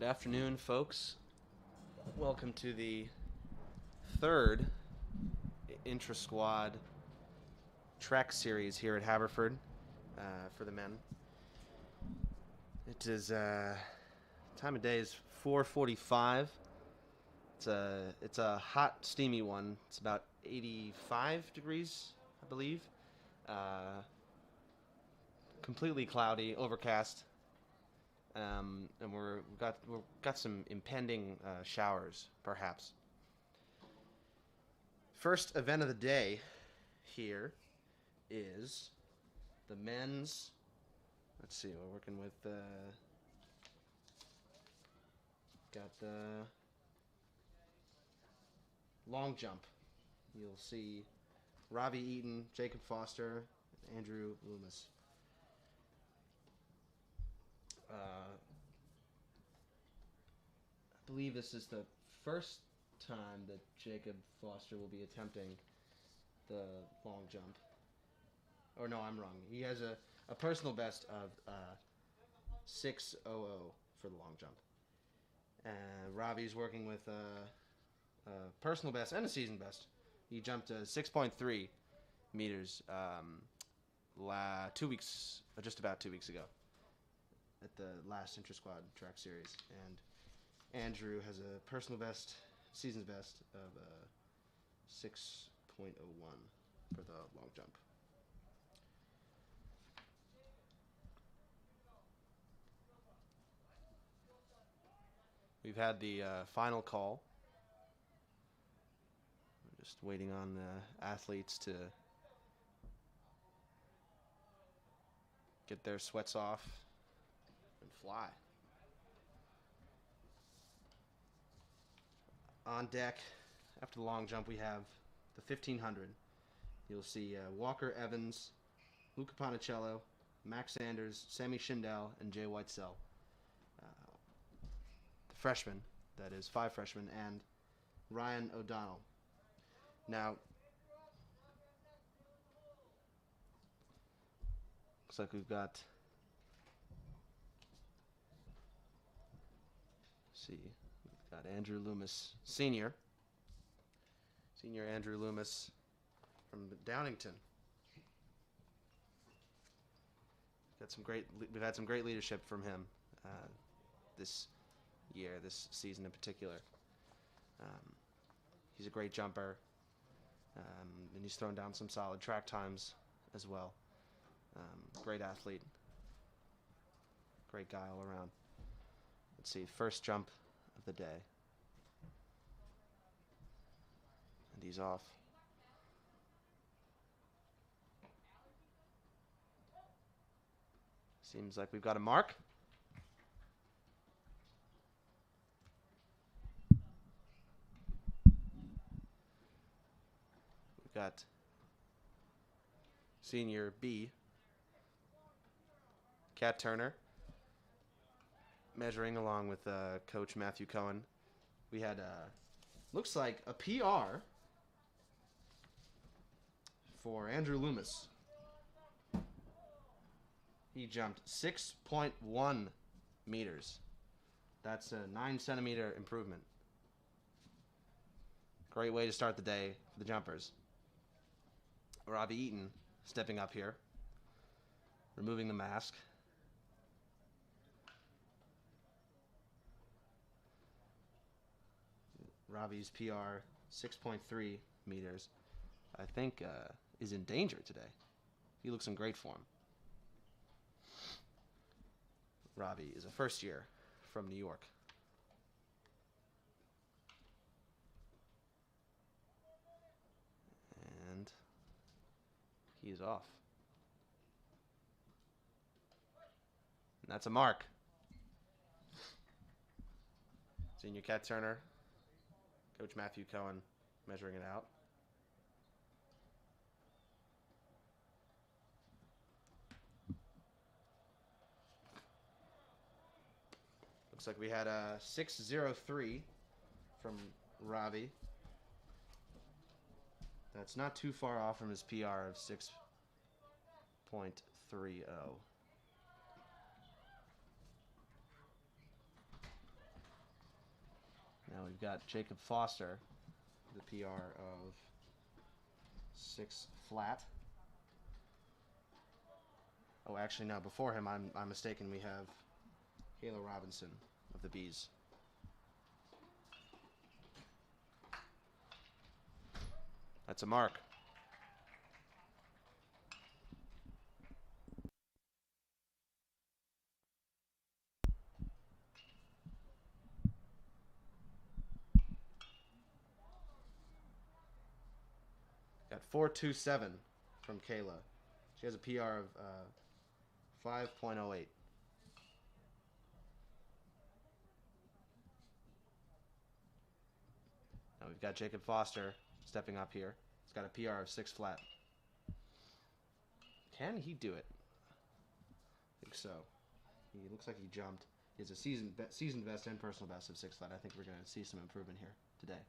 Good afternoon, folks. Welcome to the third intra-squad track series here at Haverford for the men. It is time of day is 4:45. It's a hot, steamy one. It's about 85 degrees, I believe. Completely cloudy, overcast. And we've got some impending showers, perhaps. First event of the day here is the men's. Let's see, we're working with got the long jump. You'll see Robbie Eaton, Jacob Foster, and Andrew Loomis. I believe this is the first time that Jacob Foster will be attempting the long jump. Or no, I'm wrong. He has a personal best of 6:00 for the long jump. And Robbie's working with a personal best and a season best. He jumped 6.3 meters 2 weeks, just about 2 weeks ago, at the last intra-squad track series. And Andrew has a personal best, season's best of 6.01 for the long jump. We've had the final call. We're just waiting on the athletes to get their sweats off and fly. On deck, after the long jump, we have the 1500. You'll see Walker Evans, Luca Ponicello, Max Sanders, Sammy Schindel, and Jay Whitesell. The freshmen, that is 5 freshmen, and Ryan O'Donnell. Now, looks like we've got, we've got Andrew Loomis, senior Andrew Loomis from Downington. We've had some great leadership from him this year, this season in particular. He's a great jumper, and he's thrown down some solid track times as well. Great athlete, great guy all around. Let's see, first jump of the day. And he's off. Seems like we've got a mark. We've got senior B, Kat Turner, measuring along with Coach Matthew Cohen. We had, looks like a PR for Andrew Loomis. He jumped 6.1 meters. That's a 9-centimeter improvement. Great way to start the day for the jumpers. Robbie Eaton stepping up here, removing the mask. Robbie's PR, 6.3 meters, I think is in danger today. He looks in great form. Robbie is a first year from New York. And he is off. And that's a mark. Senior Kat Turner, Coach Matthew Cohen measuring it out. Looks like we had a 6:03 from Robbie. That's not too far off from his PR of 6.30. Now we've got Jacob Foster, the PR of 6 flat. Oh, actually, no. Before him, I'm mistaken. We have Kayla Robinson of the Bees. That's a mark. Got 4.27 from Kayla. She has a PR of 5.08. Now we've got Jacob Foster stepping up here. He's got a PR of 6 flat. Can he do it? I think so. He looks like he jumped. He has a season best and personal best of 6 flat. I think we're going to see some improvement here today.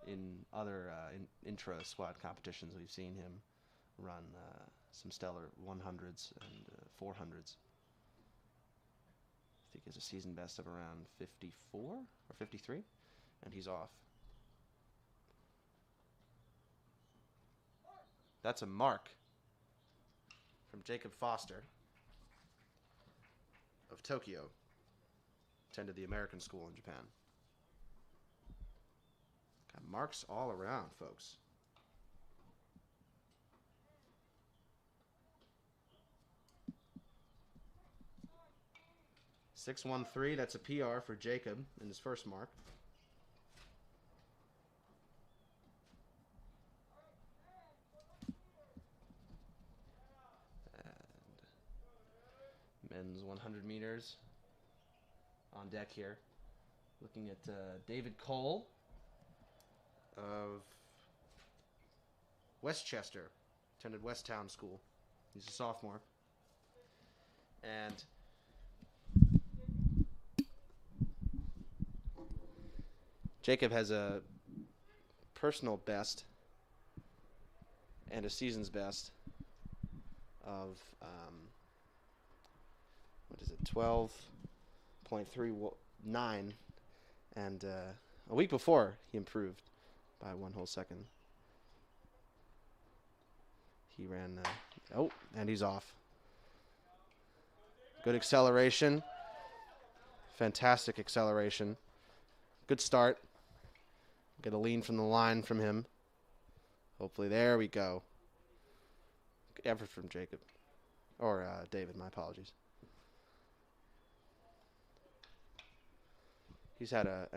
In other intra-squad competitions, we've seen him run some stellar 100s and 400s. I think he has a season best of around 54 or 53, and he's off. That's a mark from Jacob Foster of Tokyo. Attended the American school in Japan. Got marks all around, folks. .613, that's a PR for Jacob in his first mark. Men's 100 meters on deck here. Looking at David Cole of Westchester. Attended Westtown School. He's a sophomore. And Jacob has a personal best and a season's best of 12.39, and a week before he improved by 1 whole second. He ran and he's off. Good acceleration, fantastic acceleration, good start. Get a lean from the line from him. Hopefully, there we go. Good effort from Jacob. Or David, my apologies. He's had a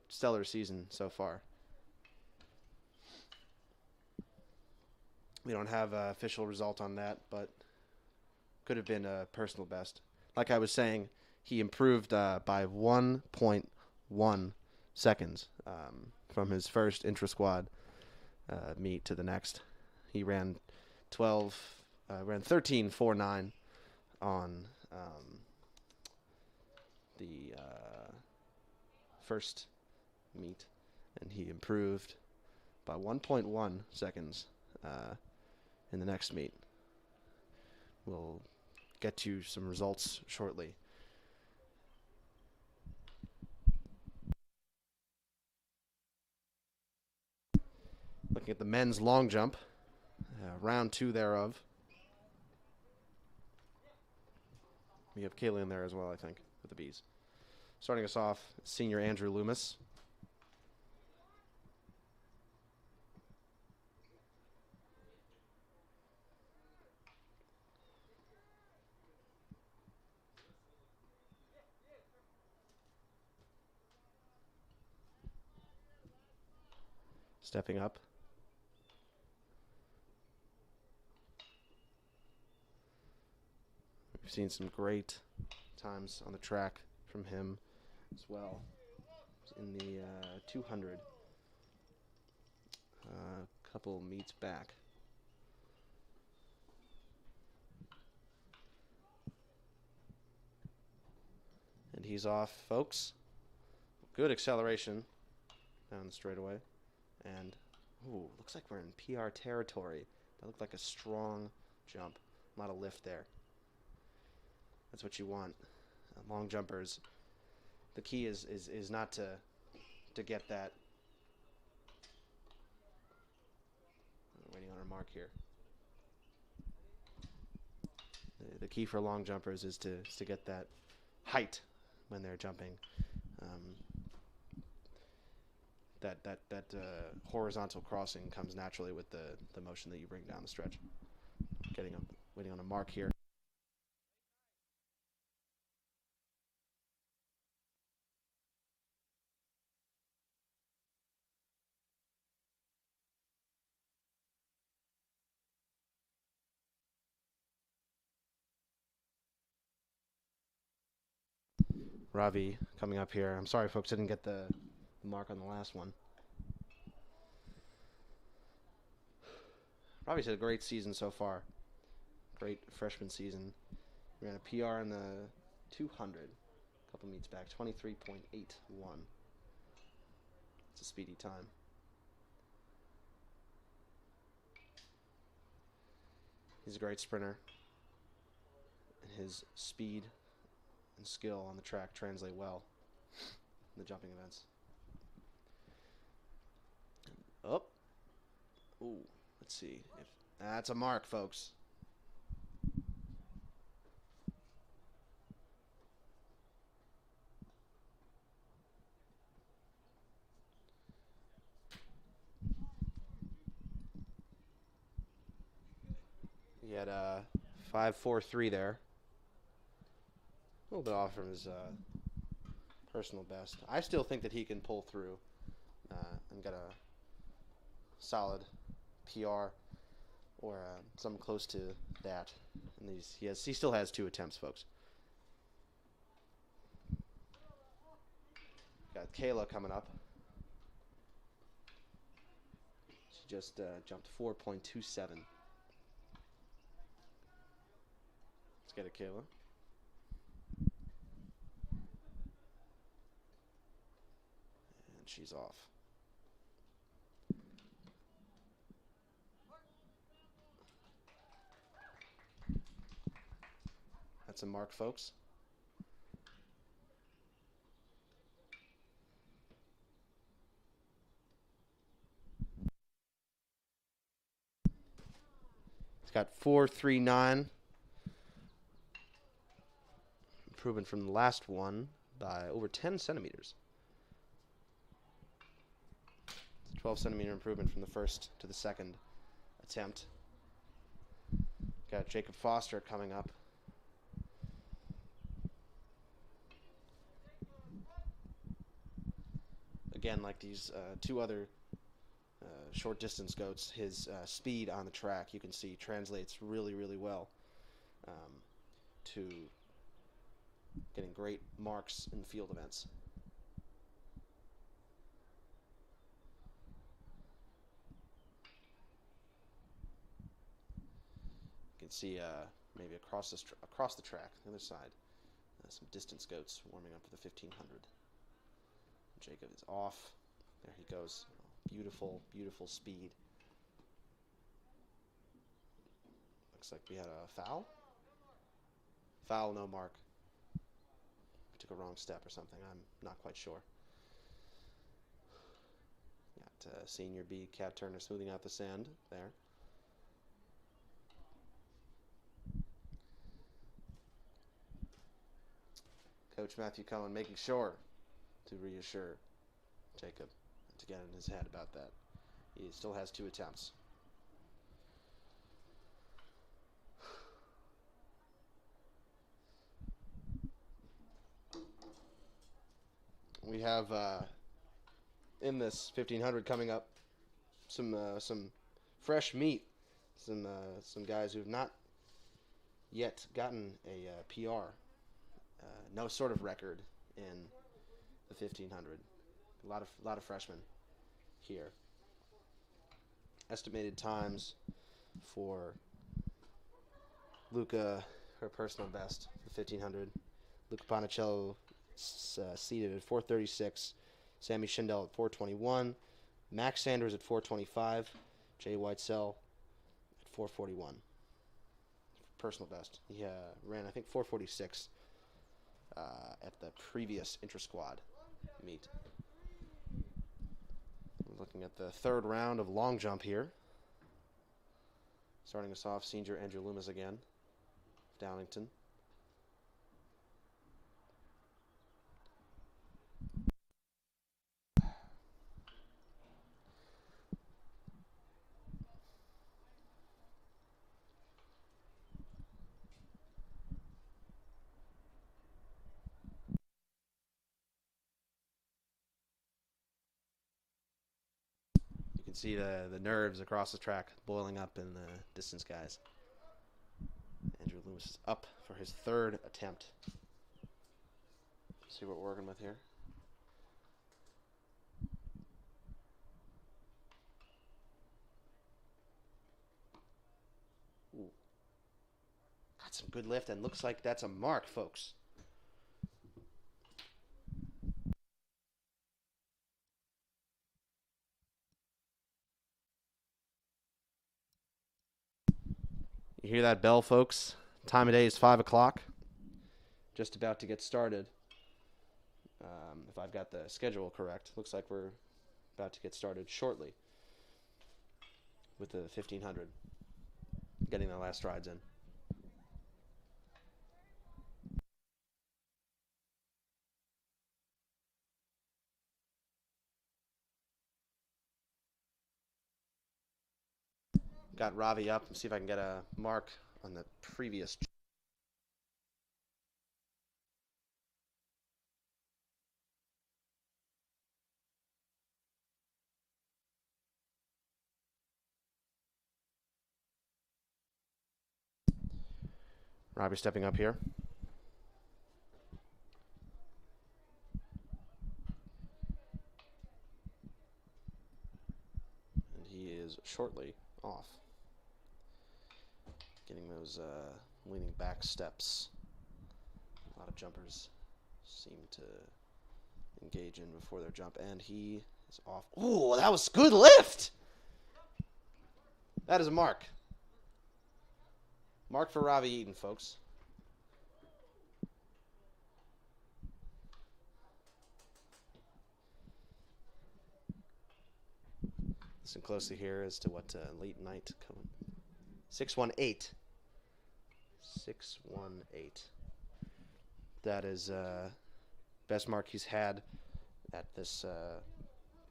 stellar season so far. We don't have an official result on that, but could have been a personal best. Like I was saying, he improved by 1.1 seconds from his first intra-squad meet to the next. He ran 13.49 on the first meet, and he improved by 1.1 seconds in the next meet. We'll get you some results shortly. Looking at the men's long jump, round 2 thereof. We have Kayla in there as well, I think, with the Bees. Starting us off, senior Andrew Loomis. Stepping up. We've seen some great times on the track from him as well in the 200 couple meets back. And he's off, folks. Good acceleration down the straightaway. And, ooh, looks like we're in PR territory. That looked like a strong jump. A lot of lift there. That's what you want. Long jumpers. The key is not to get that. I'm waiting on our mark here. The key for long jumpers is to get that height when they're jumping. That horizontal crossing comes naturally with the motion that you bring down the stretch. Waiting on a mark here. Robbie coming up here. I'm sorry, folks, didn't get the mark on the last one. Robbie's had a great season so far. Great freshman season. Ran a PR in the 200. A couple meets back. 23.81. It's a speedy time. He's a great sprinter. And his speed and skill on the track translate well in the jumping events. Oh. Ooh. Let's see. If that's a mark, folks. He had a 5.43 there. A little bit off from his personal best. I still think that he can pull through and get a solid PR or something close to that. And he still has 2 attempts, folks. Got Kayla coming up. She just jumped 4.27. Let's get it, Kayla. And she's off. That's a mark, folks. It's got 4.39. Improvement from the last one by over 10 centimeters. It's a 12-centimeter improvement from the first to the second attempt. Got Jacob Foster coming up. Again, like these 2 other short distance goats, his speed on the track, you can see, translates really, really well to getting great marks in field events. You can see maybe across the track, the other side, some distance goats warming up for the 1500. Jacob is off. There he goes. Beautiful, beautiful speed. Looks like we had a foul. Foul, no mark. We took a wrong step or something. I'm not quite sure. Got Senior B, Cat Turner smoothing out the sand there. Coach Matthew Cullen making sure to reassure Jacob to get in his head about that. He still has 2 attempts. We have in this 1500 coming up some fresh meat, some guys who have not yet gotten a PR, no sort of record in the 1500. A lot of freshmen here. Estimated times for Luca, her personal best, the 1500. Luca Panicello seated at 4:36. Sammy Schindel at 4:21. Max Sanders at 4:25. Jay Whitesell at 4:41. personal best. He ran, I think, 4:46 at the previous inter-squad meet. We're looking at the third round of long jump here. Starting us off, senior Andrew Loomis again, Downington. You can see the nerves across the track boiling up in the distance guys. Andrew Loomis is up for his third attempt. See what we're working with here. Ooh. Got some good lift, and looks like that's a mark, folks. You hear that bell, folks? Time of day is 5 o'clock. Just about to get started. If I've got the schedule correct, looks like we're about to get started shortly with the 1500. Getting the last strides in. Got Robbie up. See if I can get a mark on the previous. Robbie stepping up here. And he is shortly off. Getting those leaning back steps. A lot of jumpers seem to engage in before their jump, and he is off. Ooh, that was good lift! That is a mark. Mark for Robbie Eaton, folks. Listen closely here as to what late night coming. 618. 618. That is best mark he's had at this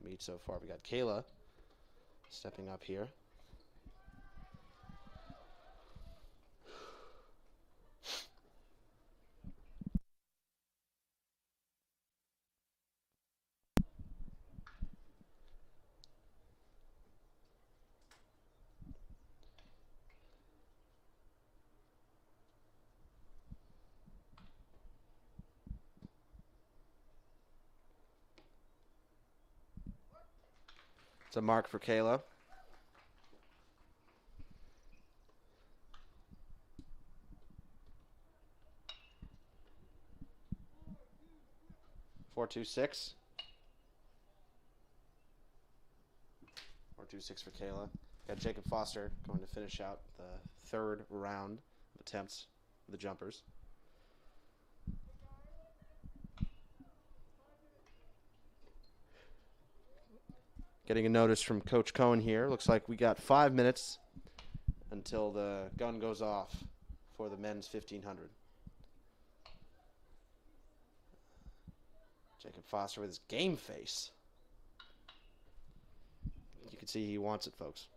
meet so far. We got Kayla stepping up here. It's a mark for Kayla. Four, 2-6. 4-2-6 for Kayla. Got Jacob Foster going to finish out the third round of attempts for the jumpers. Getting a notice from Coach Cohen here. Looks like we got 5 minutes until the gun goes off for the men's 1500. Jacob Foster with his game face. You can see he wants it, folks.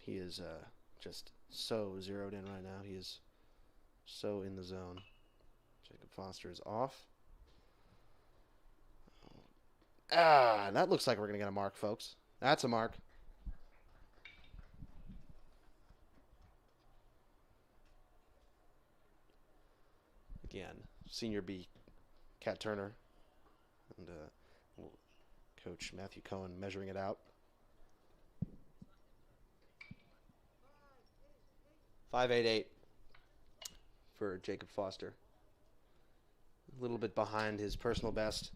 He is just so zeroed in right now. He is so in the zone. Jacob Foster is off. That looks like we're going to get a mark, folks. That's a mark. Again, Senior B, Kat Turner, and Coach Matthew Cohen measuring it out. 5.88 for Jacob Foster. A little bit behind his personal best,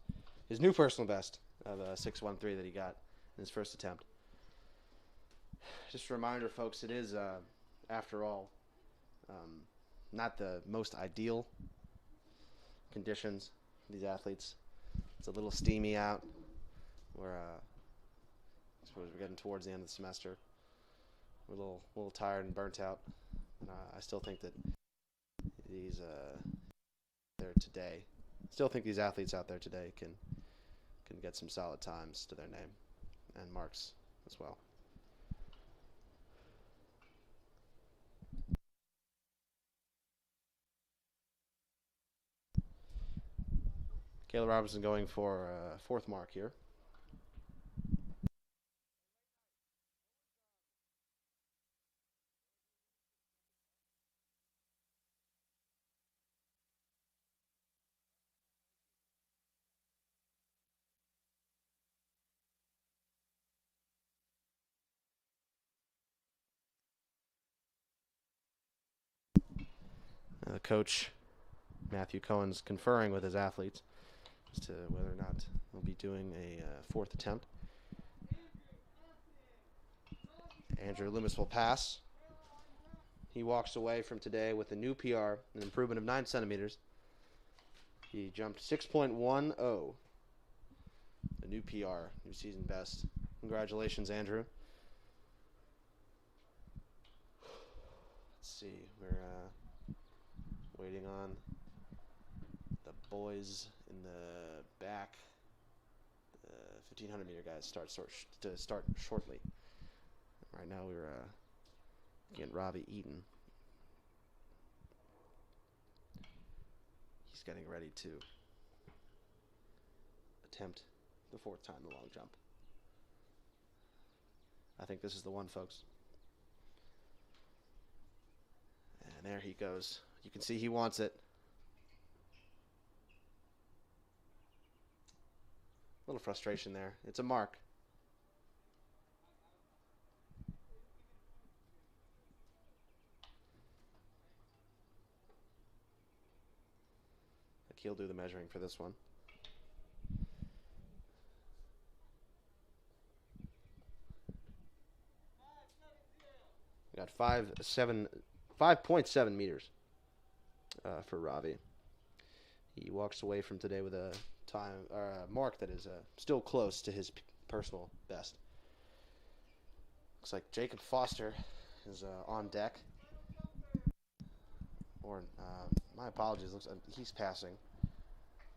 his new personal best of 6.13 that he got in his first attempt. Just a reminder, folks, it is, after all, not the most ideal conditions for these athletes. It's a little steamy out. I suppose we're getting towards the end of the semester. We're a little tired and burnt out. I still think that these athletes out there today can get some solid times to their name and marks as well. Kayla Robinson going for a fourth mark here. Coach Matthew Cohen's conferring with his athletes as to whether or not they'll be doing a fourth attempt. Andrew Loomis will pass. He walks away from today with a new PR, an improvement of 9 centimeters. He jumped 6.10, a new PR, new season best. Congratulations, Andrew. Let's see, we're waiting on the boys in the back. The 1,500 meter guys start shortly. Right now we're getting Robbie Eaton. He's getting ready to attempt the fourth time the long jump. I think this is the one, folks. And there he goes. You can see he wants it. A little frustration there. It's a mark. I think he'll do the measuring for this one. We got 5.7 meters. For Robbie. He walks away from today with a time or a mark that is still close to his personal best. Looks like Jacob Foster is on deck. Or my apologies. Looks like he's passing,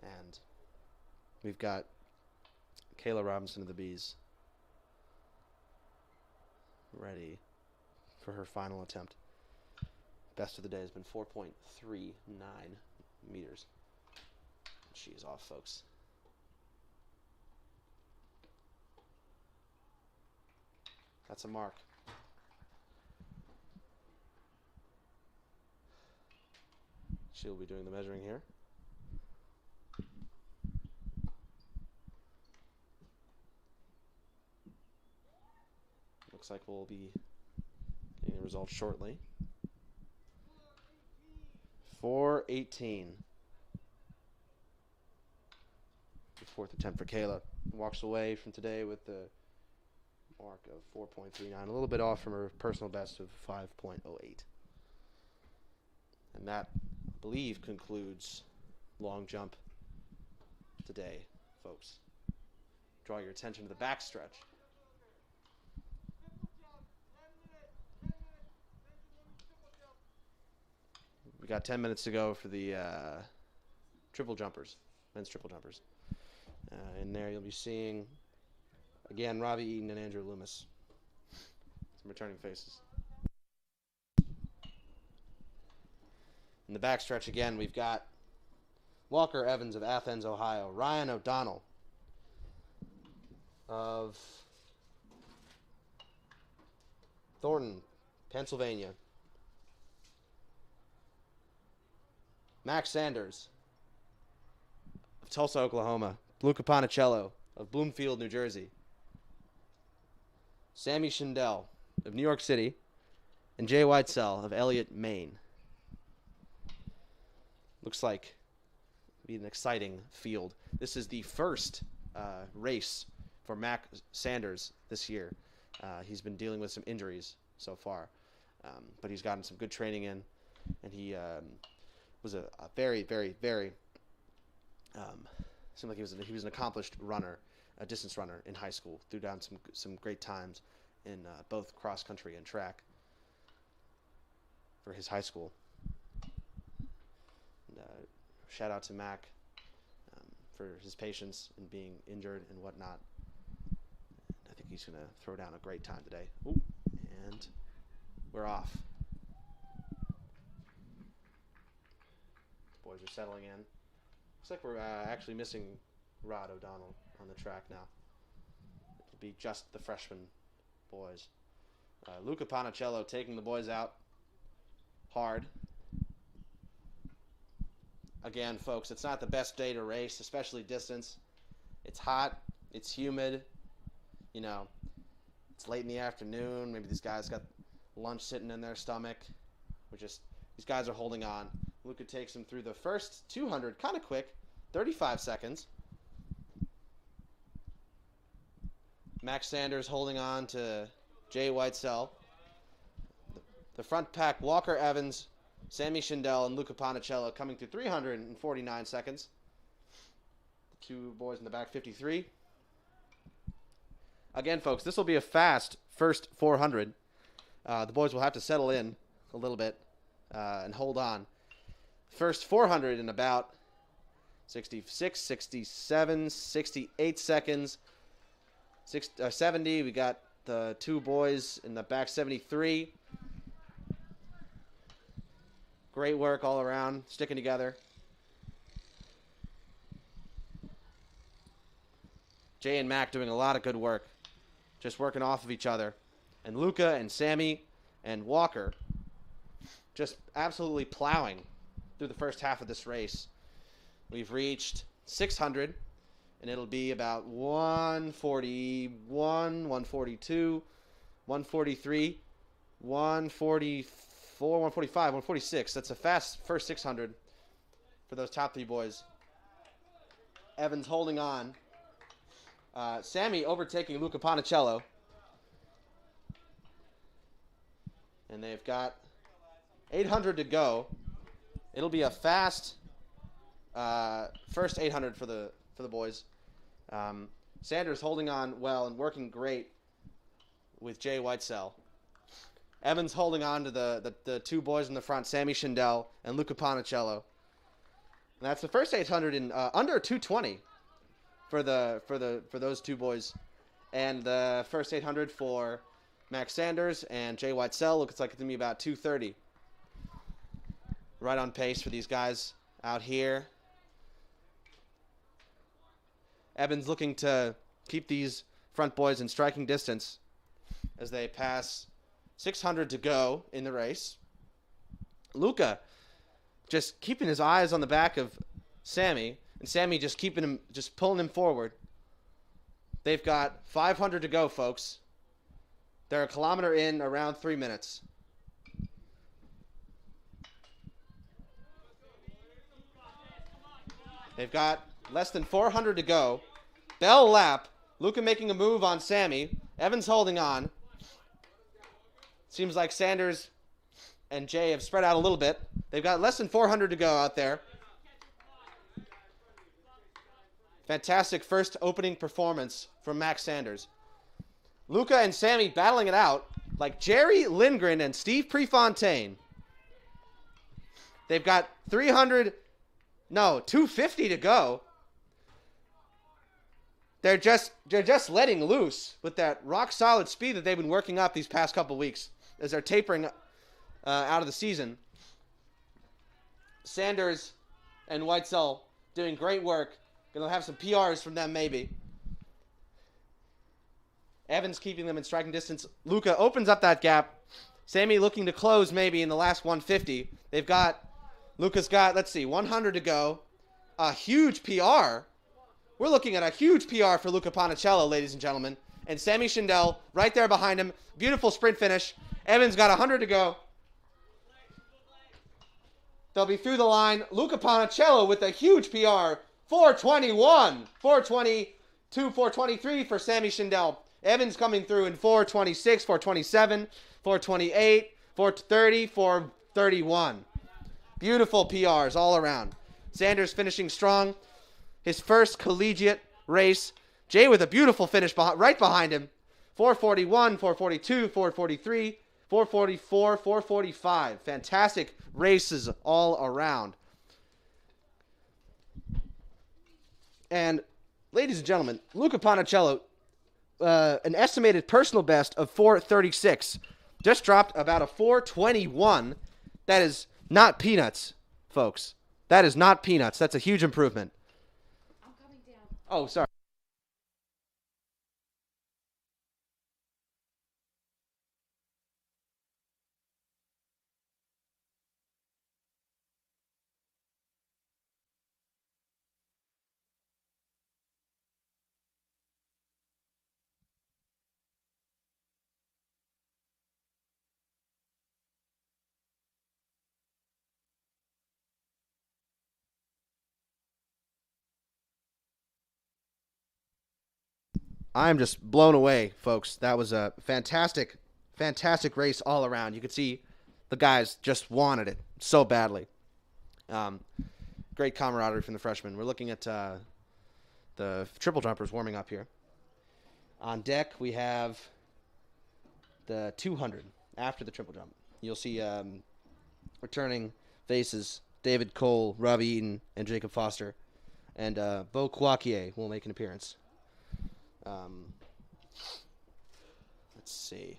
and we've got Kayla Robinson of the Bees ready for her final attempt. Best of the day has been 4.39 meters. She is off, folks. That's a mark. She'll be doing the measuring here. Looks like we'll be getting the results shortly. 4.18. The fourth attempt for Kayla. Walks away from today with the mark of 4.39. A little bit off from her personal best of 5.08. And that, I believe, concludes long jump today, folks. Draw your attention to the backstretch. We got 10 minutes to go for the triple jumpers, men's triple jumpers. In there you'll be seeing, again, Robbie Eaton and Andrew Loomis. Some returning faces. In the backstretch again, we've got Walker Evans of Athens, Ohio. Ryan O'Donnell of Thornton, Pennsylvania. Max Sanders of Tulsa, Oklahoma. Luca Panicello of Bloomfield, New Jersey. Sammy Schindel of New York City. and Jay Whitesell of Elliott, Maine. Looks like it'll be an exciting field. This is the first race for Mac Sanders this year. He's been dealing with some injuries so far, but he's gotten some good training in, and he was a very, very, very seemed like he was an accomplished runner, a distance runner in high school. Threw down some great times in both cross country and track for his high school. And, shout out to Mac for his patience in being injured and whatnot. I think he's going to throw down a great time today. Ooh, and we're off. Boys are settling in. Looks like we're actually missing Rod O'Donnell on the track now. It'll be just the freshman boys. Luca Panicello taking the boys out hard. Again, folks, it's not the best day to race, especially distance. It's hot. It's humid. You know, it's late in the afternoon. Maybe these guys got lunch sitting in their stomach. These guys are holding on. Luca takes him through the first 200, kind of quick, 35 seconds. Max Sanders holding on to Jay Whitesell. The front pack, Walker Evans, Sammy Schindel, and Luca Panicello coming through 349 seconds. The two boys in the back, 53. Again, folks, this will be a fast first 400. The boys will have to settle in a little bit and hold on. First 400 in about 66, 67, 68 seconds. 70, we got the two boys in the back, 73. Great work all around, sticking together. Jay and Mac doing a lot of good work, just working off of each other. And Luca and Sammy and Walker just absolutely plowing through the first half of this race. We've reached 600, and it'll be about 141, 142, 143, 144, 145, 146. That's a fast first 600 for those top three boys. Evans holding on. Sammy overtaking Luca Panicello. And they've got 800 to go. It'll be a fast first 800 for the boys. Sanders holding on well and working great with Jay Whitesell. Evans holding on to the two boys in the front, Sammy Schindel and Luca Panicello. And that's the first 800 in under 220 for those two boys, and the first 800 for Max Sanders and Jay Whitesell looks like it's gonna be about 230. Right on pace for these guys out here. Evans looking to keep these front boys in striking distance as they pass 600 to go in the race. Luca just keeping his eyes on the back of Sammy, and Sammy just pulling him forward. They've got 500 to go, folks. They're a kilometer in around 3 minutes. They've got less than 400 to go. Bell lap. Luca making a move on Sammy. Evans holding on. Seems like Sanders and Jay have spread out a little bit. They've got less than 400 to go out there. Fantastic first opening performance from Max Sanders. Luca and Sammy battling it out like Jerry Lindgren and Steve Prefontaine. They've got 250 to go. They're just letting loose with that rock solid speed that they've been working up these past couple weeks as they're tapering out of the season. Sanders and Whitesell doing great work. Gonna have some PRs from them maybe. Evans keeping them in striking distance. Luca opens up that gap. Sammy looking to close maybe in the last 150. Luca's got, 100 to go. A huge PR. We're looking at a huge PR for Luca Panicello, ladies and gentlemen. And Sammy Schindel right there behind him. Beautiful sprint finish. Evans got 100 to go. They'll be through the line. Luca Panicello with a huge PR. 421. 422, 423 for Sammy Schindel. Evans coming through in 426, 427, 428, 430, 431. Beautiful PRs all around. Sanders finishing strong. His first collegiate race. Jay with a beautiful finish right behind him. 441, 442, 443, 444, 445. Fantastic races all around. And, ladies and gentlemen, Luca Panicello, an estimated personal best of 436. Just dropped about a 421. That is not peanuts, folks. That is not peanuts. That's a huge improvement. I'm coming down. Oh, sorry. I'm just blown away, folks. That was a fantastic, fantastic race all around. You could see the guys just wanted it so badly. Great camaraderie from the freshmen. We're looking at the triple jumpers warming up here. On deck, we have the 200 after the triple jump. You'll see returning faces, David Cole, Robbie Eaton, and Jacob Foster. And Beau Kouakier will make an appearance. Let's see.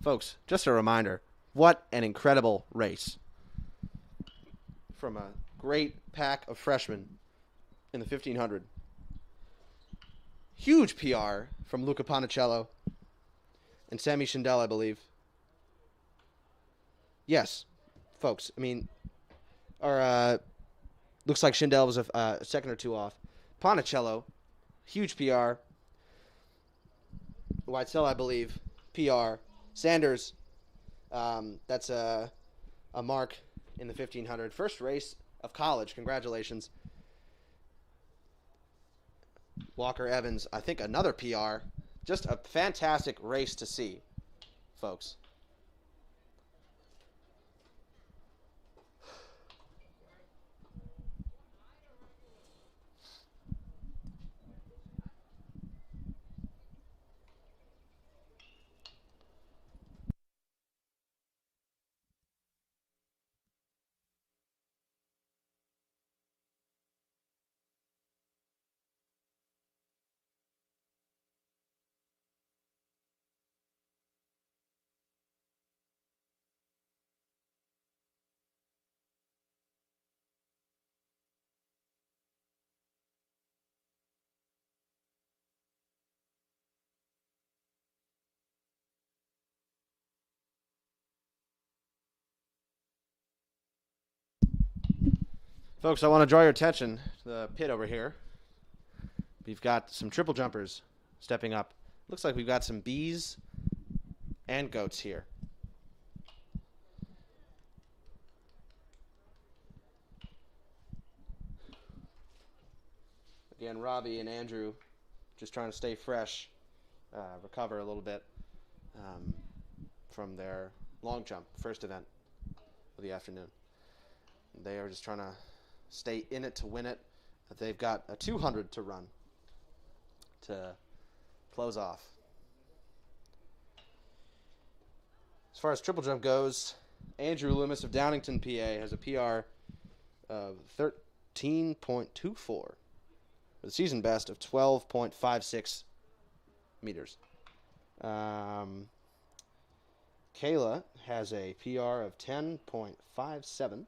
Folks, just a reminder, what an incredible race from a great pack of freshmen in the 1500. Huge PR from Luca Panicello and Sammy Schindel, I believe. Yes, folks, I mean, looks like Schindel was a second or two off. Panicello, huge PR. Whitesell, I believe, PR. Sanders, that's a mark in the 1500. First race of college. Congratulations. Walker Evans, I think another PR. Just a fantastic race to see, folks. Folks, I want to draw your attention to the pit over here. We've got some triple jumpers stepping up. Looks like we've got some bees and goats here. Again, Robbie and Andrew just trying to stay fresh, recover a little bit from their long jump, first event of the afternoon. They are just trying to stay in it to win it. They've got a 200 to run to close off. As far as triple jump goes, Andrew Loomis of Downington, PA, has a PR of 13.24 with a season best of 12.56 meters. Kayla has a PR of 10.57.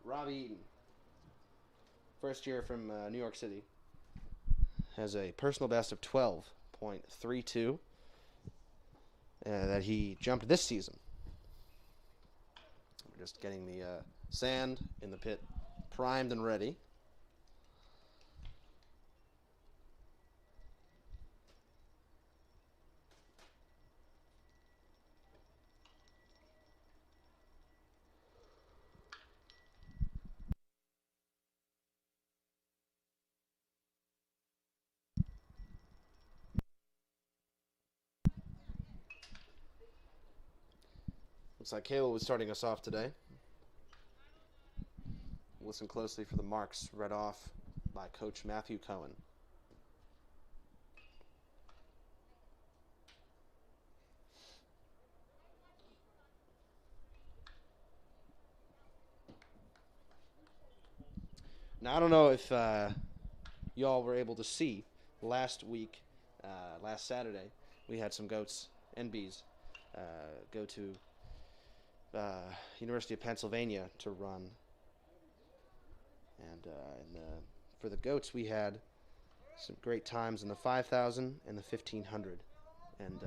Robbie Eaton, first year from New York City, has a personal best of 12.32 that he jumped this season. We're just getting the sand in the pit primed and ready. Looks like Kayla was starting us off today. Listen closely for the marks read off by Coach Matthew Cohen. Now, I don't know if y'all were able to see last week, last Saturday, we had some goats and bees go to University of Pennsylvania to run. And for the goats, we had some great times in the 5,000 and the 1,500. And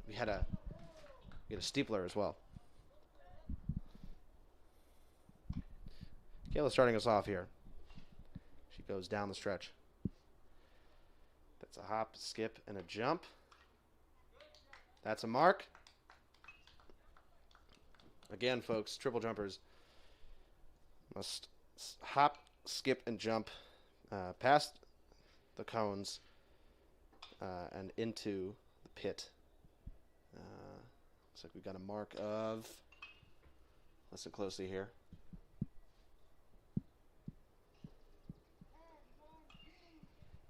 we had a steepler as well. Kayla starting us off here. She goes down the stretch. That's a hop, skip, and a jump. That's a mark. Again, folks, triple jumpers must hop, skip, and jump past the cones and into the pit. Looks like we've got a mark of, listen closely here,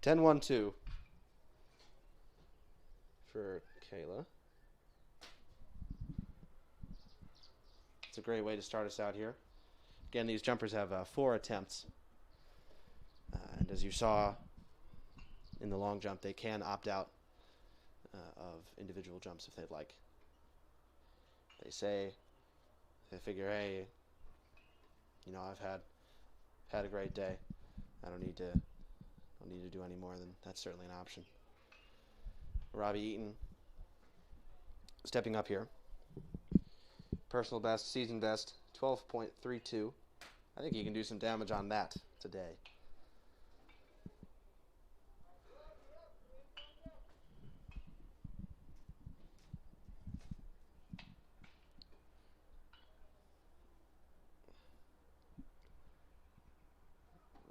(10.12) for Kayla. It's a great way to start us out here. Again, these jumpers have 4 attempts. And as you saw in the long jump, they can opt out of individual jumps if they'd like. They say, they figure, hey, you know, I've had a great day. I don't need to do any more. Than that's certainly an option. Robbie Eaton stepping up here. Personal best, season best, 12.32. I think he can do some damage on that today.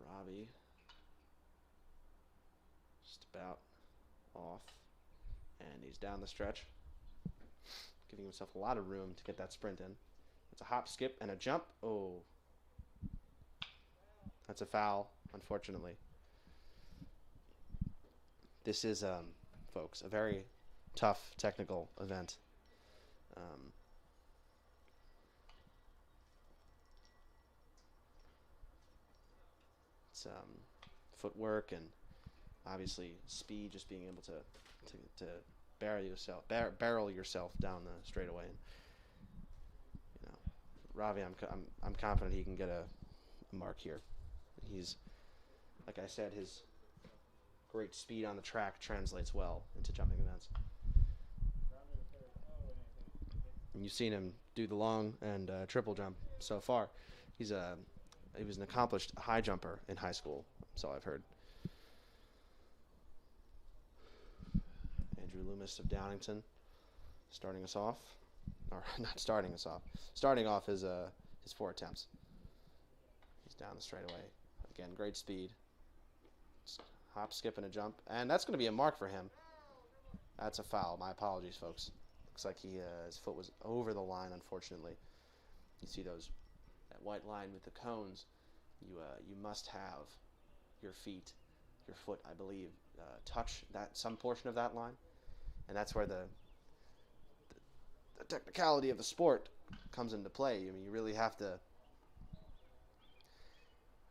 Robbie just about off, and he's down the stretch, giving himself a lot of room to get that sprint in. It's a hop, skip, and a jump. Oh, that's a foul, unfortunately. This is, folks, a very tough technical event. It's footwork and obviously speed, just being able to barrel yourself down the straightaway. And, you know, Robbie, I'm confident he can get a mark here. He's, like I said, his great speed on the track translates well into jumping events. And you've seen him do the long and triple jump so far. He's a he was an accomplished high jumper in high school. So I've heard. Andrew Loomis of Downington, starting us off, or not starting us off, starting off his 4 attempts. He's down the straightaway. Again, great speed. Just hop, skip, and a jump, and that's going to be a mark for him. That's a foul. My apologies, folks. Looks like his foot was over the line, unfortunately. You see that white line with the cones. You must have your foot, I believe, touch some portion of that line, and that's where the technicality of the sport comes into play. I mean, you really have to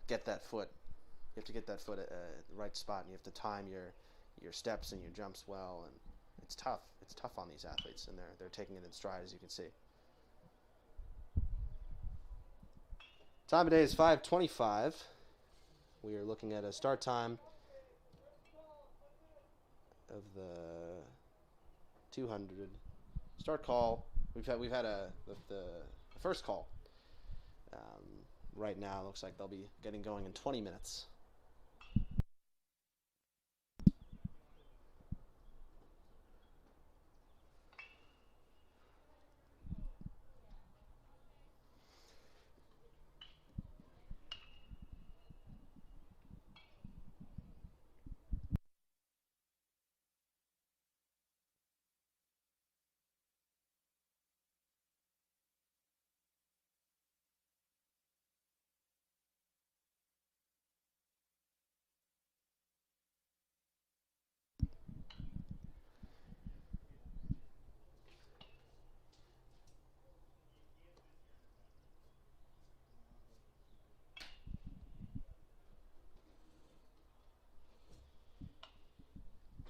get that foot. You have to get that foot at the right spot, and you have to time your steps and your jumps well, and it's tough. It's tough on these athletes, and they're taking it in stride, as you can see. Time of day is 5:25. We are looking at a start time of the 200 start call. We've had the first call. Right now, it looks like they'll be getting going in 20 minutes.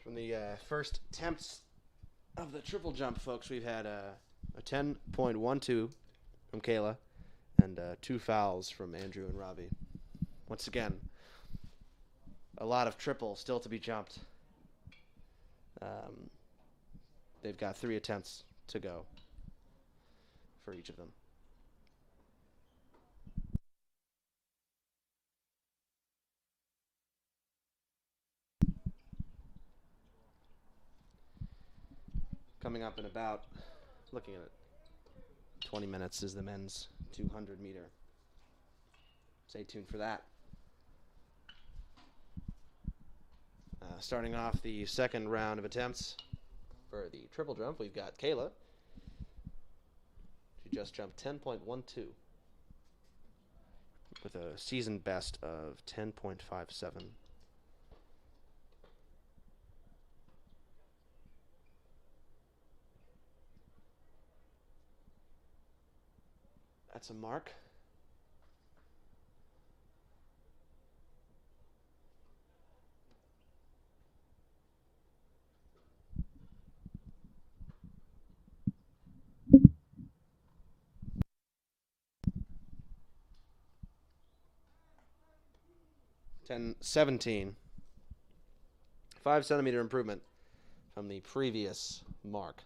From the first attempts of the triple jump, folks, we've had a 10.12 from Kayla and 2 fouls from Andrew and Robbie. Once again, a lot of triple still to be jumped. They've got 3 attempts to go for each of them. Coming up in about, looking at it, 20 minutes is the men's 200 meter. Stay tuned for that. Starting off the second round of attempts for the triple jump, we've got Kayla. She just jumped 10.12 with a season best of 10.57. That's a mark. $10.17. 5 centimeter improvement from the previous mark.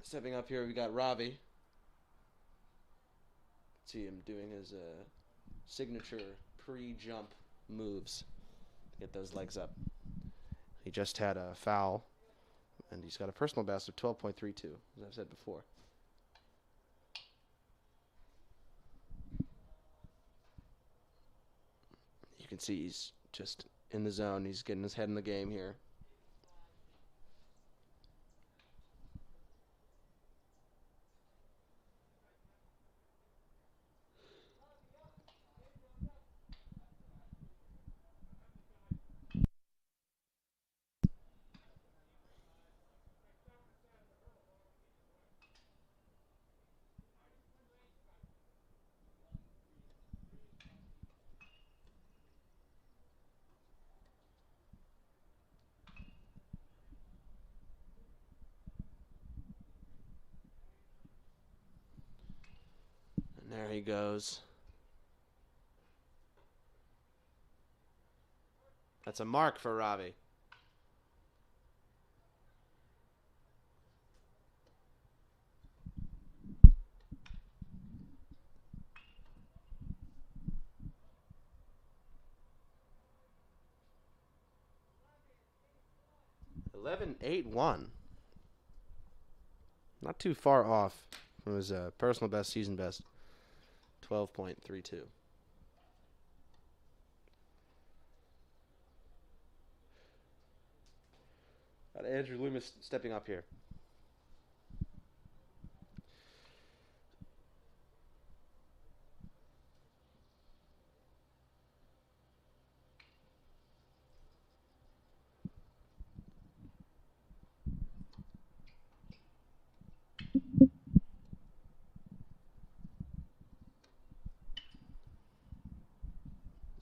Stepping up here, we got Robbie. See him doing his signature pre-jump moves to get those legs up. He just had a foul, and he's got a personal best of 12.32, as I've said before. You can see he's just in the zone. He's getting his head in the game here. he goes. That's a mark for Robbie. Eleven 8-1. Not too far off from his personal best, season best. 12.32. Got Andrew Loomis stepping up here.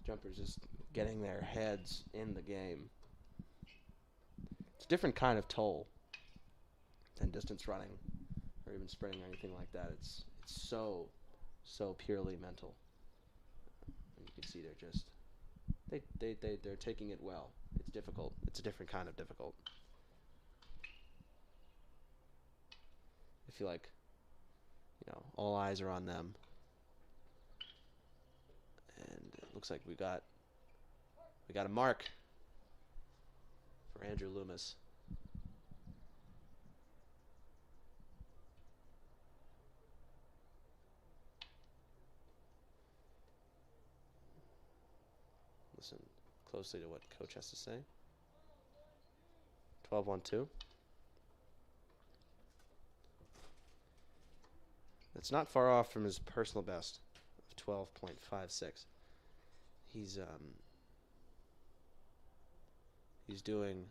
Jumpers just getting their heads in the game. It's a different kind of toll than distance running or even sprinting or anything like that. It's so purely mental. And you can see they're taking it well. It's difficult. It's a different kind of difficult. I feel like, all eyes are on them. And it looks like we got a mark for Andrew Loomis. Listen closely to what coach has to say. 12-1-2. That's not far off from his personal best of 12.56. He's doing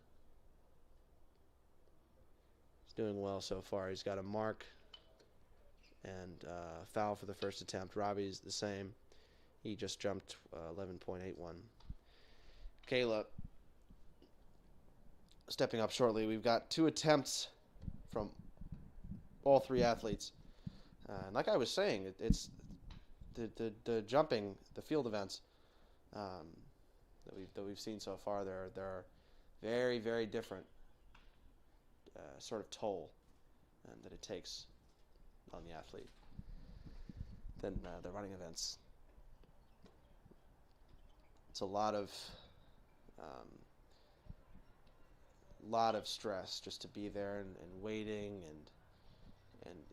well so far. He's got a mark and foul for the first attempt. Robbie's the same. He just jumped 11.81. Kayla stepping up shortly. We've got 2 attempts from all 3 athletes. And like I was saying, it's the jumping, the field events that we've seen so far. There are very, very different sort of toll that it takes on the athlete than the running events. It's a lot of stress just to be there and waiting and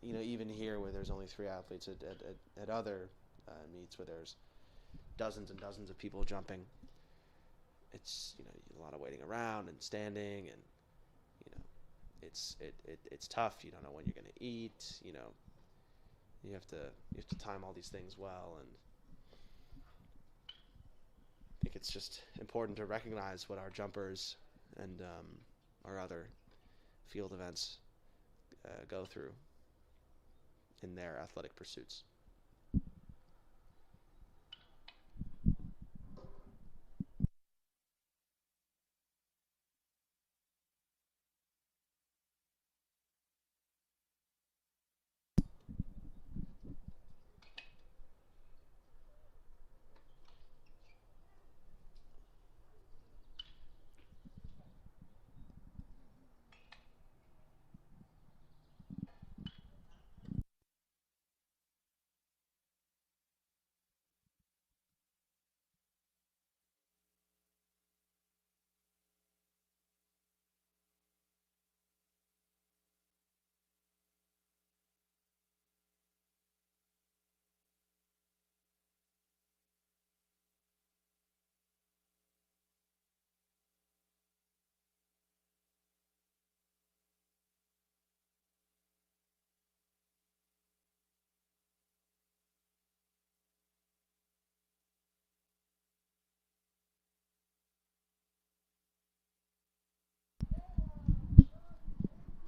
even here where there's only 3 athletes at other meets where there's dozens and dozens of people jumping. It's a lot of waiting around and standing and it's tough. You don't know when you're going to eat. You have to time all these things well, and I think it's just important to recognize what our jumpers and our other field events go through in their athletic pursuits.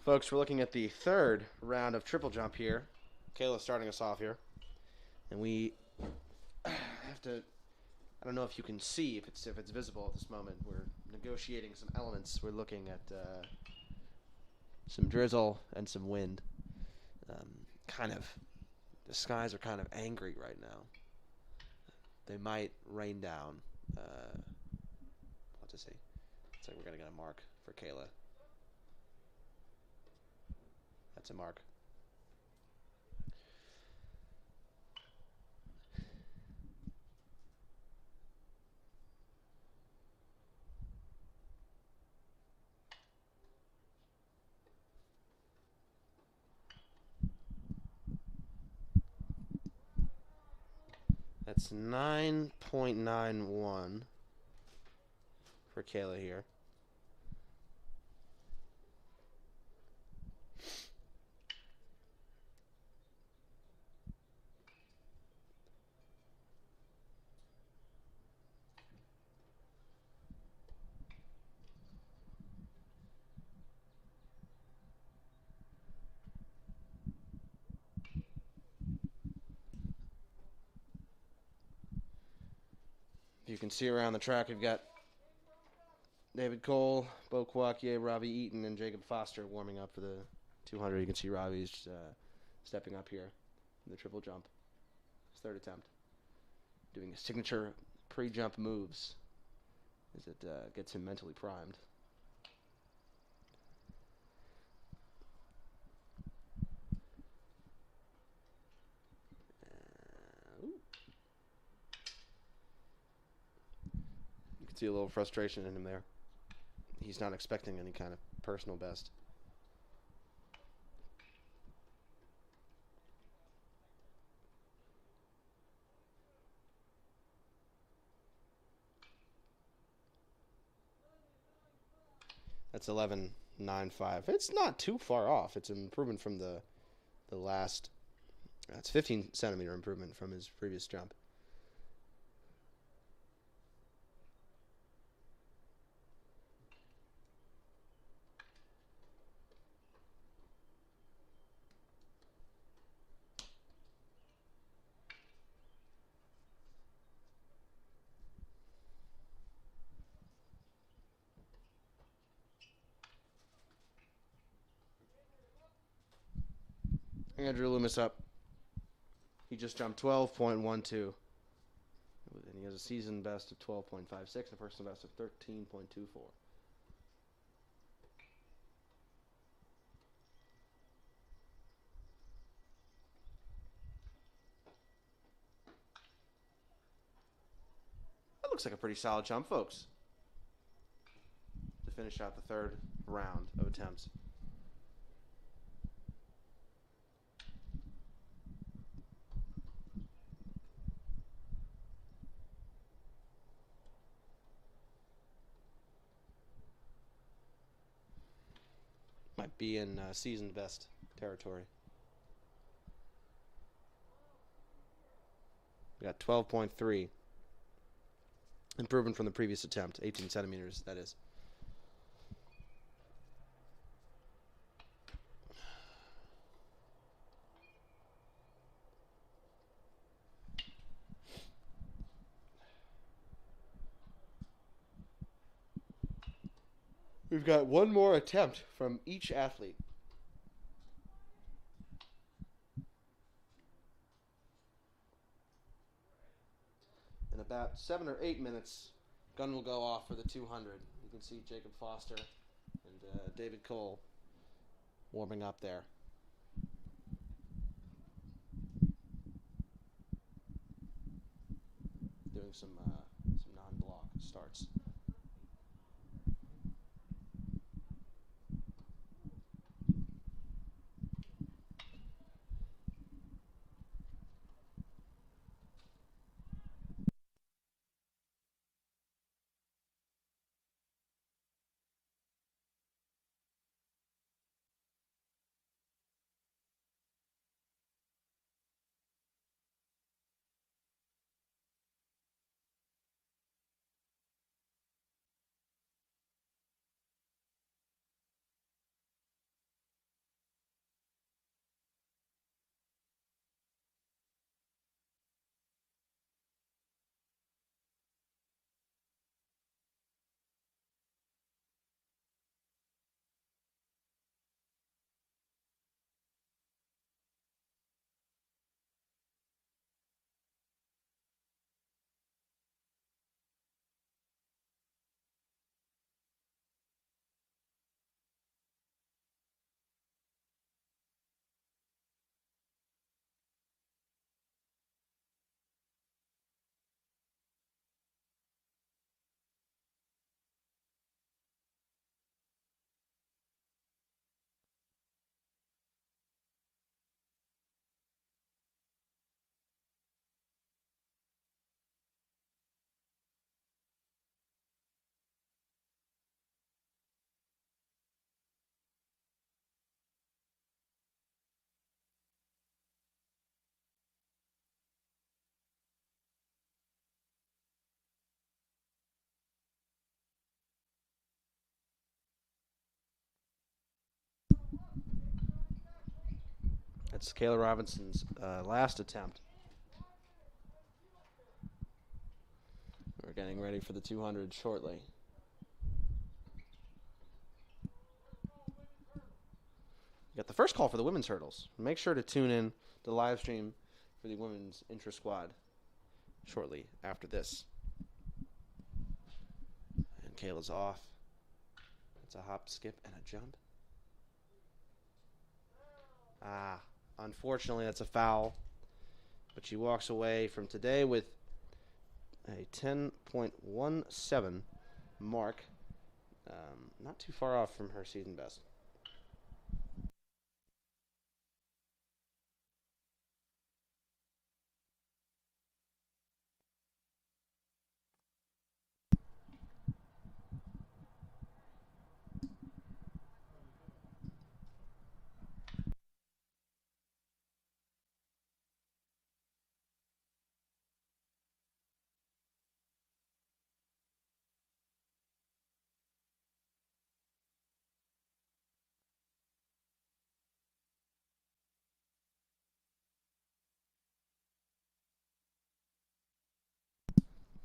Folks, we're looking at the 3rd round of triple jump here. Kayla's starting us off here. And we have to, I don't know if you can see, if it's visible at this moment. We're negotiating some elements. We're looking at some drizzle and some wind. Kind of The skies are kind of angry right now. They might rain down. What to see? Looks like we're going to get a mark for Kayla. That's a mark. That's 9.91 for Kayla here. You can see around the track, we've got David Cole, Beau Coaquier, Robbie Eaton, and Jacob Foster warming up for the 200. You can see Robbie's stepping up here in the triple jump. His third attempt. Doing his signature pre-jump moves as it gets him mentally primed. You can see a little frustration in him there. He's not expecting any kind of personal best. That's 11.95. It's not too far off. It's an improvement from the last. That's 15 centimeter improvement from his previous jump. Andrew Loomis up. He just jumped 12.12. And he has a season best of 12.56 and a personal best of 13.24. That looks like a pretty solid jump, folks, to finish out the third round of attempts. Might be in season best territory. We got 12.3. Improvement from the previous attempt. 18 centimeters, that is. We've got one more attempt from each athlete. In about 7 or 8 minutes, gun will go off for the 200. You can see Jacob Foster and David Cole warming up there. Doing some non-block starts. That's Kayla Robinson's last attempt. We're getting ready for the 200 shortly. We got the first call for the women's hurdles. Make sure to tune in to the live stream for the women's intra-squad shortly after this. And Kayla's off. It's a hop, skip, and a jump. Unfortunately, that's a foul. But she walks away from today with a 10.17 mark. Not too far off from her season best.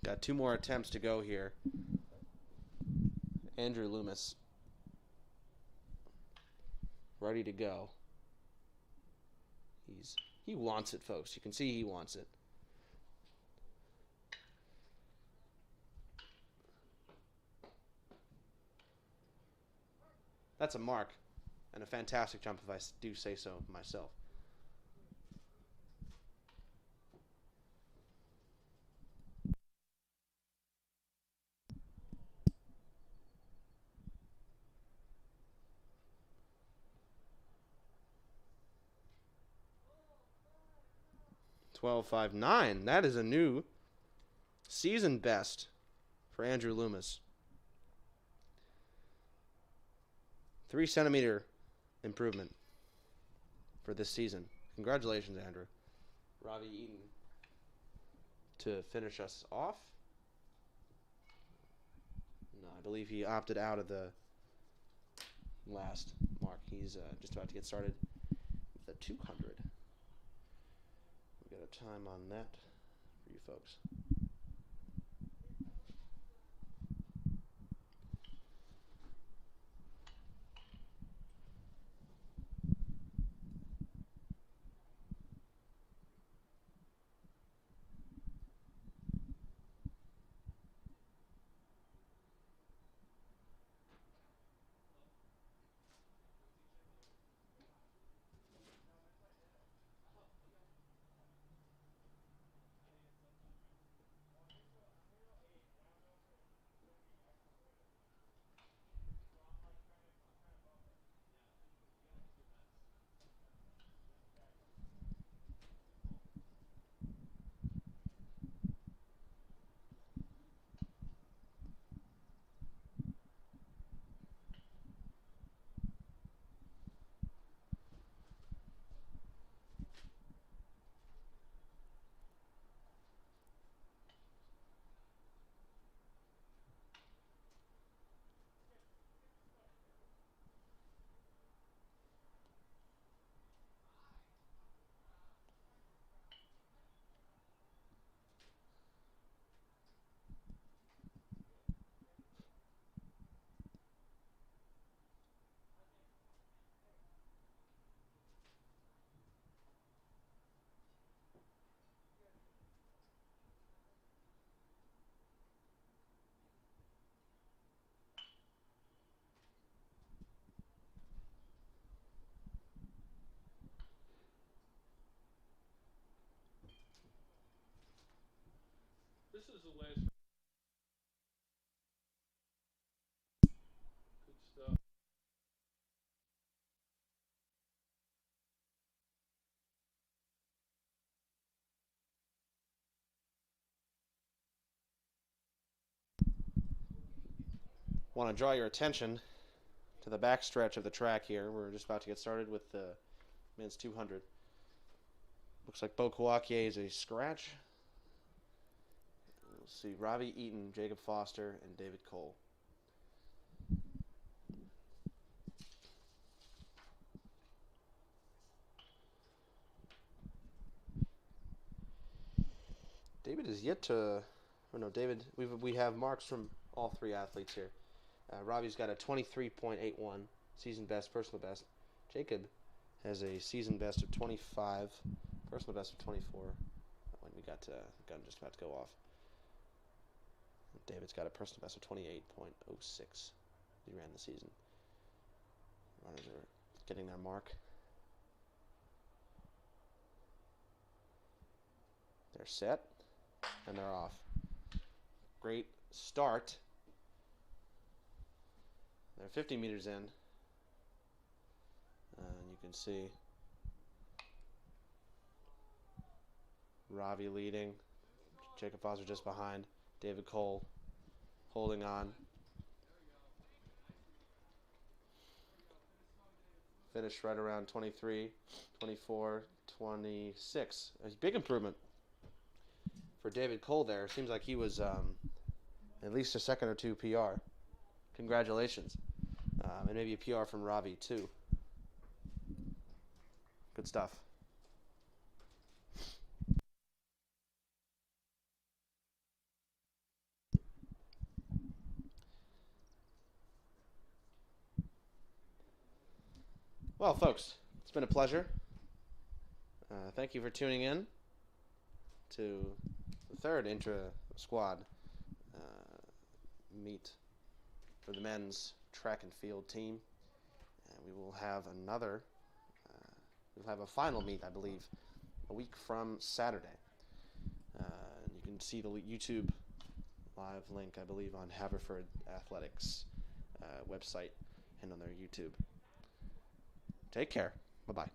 Got 2 more attempts to go here. Andrew Loomis, ready to go. He wants it, folks. You can see he wants it. That's a mark, and a fantastic jump if I do say so myself. $12.59. That is a new season best for Andrew Loomis. 3 centimeter improvement for this season. Congratulations, Andrew. Robbie Eaton to finish us off. No, I believe he opted out of the last mark. He's just about to get started with the 200. We got a time on that for you folks. This is the last. Good stuff. Want to draw your attention to the back stretch of the track here. We're just about to get started with the men's 200. Looks like Bo Kouakier is a scratch. We'll see Robbie Eaton, Jacob Foster, and David Cole. David is yet to. Oh no, David. We have marks from all three athletes here. Robbie's got a 23.81 season best, personal best. Jacob has a season best of 25, personal best of 24. When we got gun just about to go off. David's got a personal best of 28.06. He ran the season. Runners are getting their mark. They're set, and they're off. Great start. They're 50 meters in. And you can see Robbie leading. Jacob Foster just behind. David Cole holding on. Finished right around 23, 24, 26. A big improvement for David Cole there. Seems like he was at least a second or two PR. Congratulations. And maybe a PR from Robbie too. Good stuff. Well, folks, it's been a pleasure. Thank you for tuning in to the third intra-squad meet for the men's track and field team. And we will have another, we'll have a final meet, I believe, a week from Saturday. You can see the YouTube live link, I believe, on Haverford Athletics website and on their YouTube. Take care. Bye-bye.